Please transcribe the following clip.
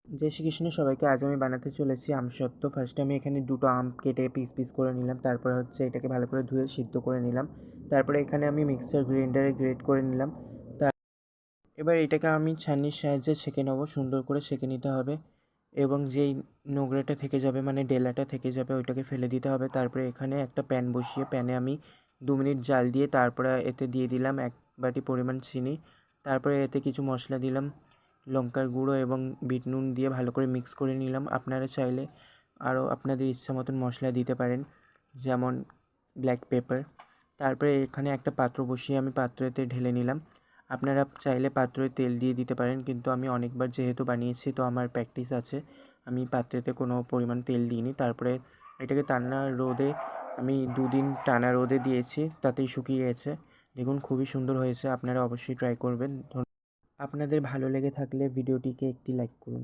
জয় শ্রীকৃষ্ণ সবাইকে। আজ আমি বানাতে চলেছি আমসত্ত্ব। ফার্স্টে আমি এখানে দুটো আম কেটে পিস পিস করে নিলাম। তারপরে হচ্ছে এটাকে ভালো করে ধুয়ে সিদ্ধ করে নিলাম। তারপরে এখানে আমি মিক্সার গ্রাইন্ডারে গ্রেট করে নিলাম। এবার এটাকে আমি ছাঁকনির সাহায্যে ছেঁকে নেবো, সুন্দর করে ছেঁকে নিতে হবে এবং যেই নোংরাটা থেকে যাবে মানে ডেলাটা থেকে যাবে ওইটাকে ফেলে দিতে হবে। তারপরে এখানে একটা প্যান বসিয়ে প্যানে আমি 2 মিনিট জাল দিয়ে তারপরে এতে দিয়ে দিলাম 1 বাটি পরিমাণ চিনি। তারপরে এতে কিছু মশলা দিলাম, লঙ্কার গুঁড়ো এবং বিট নুন দিয়ে ভালো করে মিক্স করে নিলাম। আপনারা চাইলে আরও আপনাদের ইচ্ছা মতন মশলা দিতে পারেন, যেমন ব্ল্যাক পেপার। তারপরে এখানে একটা পাত্র বসিয়ে আমি পাত্রতে ঢেলে নিলাম। আপনারা চাইলে পাত্রে তেল দিয়ে দিতে পারেন, কিন্তু আমি অনেকবার যেহেতু বানিয়েছি তো আমার প্র্যাকটিস আছে, আমি পাত্রেতে কোনো পরিমাণ তেল দিইনি। তারপরে এটাকে টানা রোদে আমি 2 দিন টানা রোদে দিয়েছি, তাতেই শুকিয়ে গেছে। দেখুন খুবই সুন্দর হয়েছে, আপনারা অবশ্যই ট্রাই করবেন। আপনাদের ভালো লেগে থাকলে ভিডিওটিকে একটি লাইক করুন।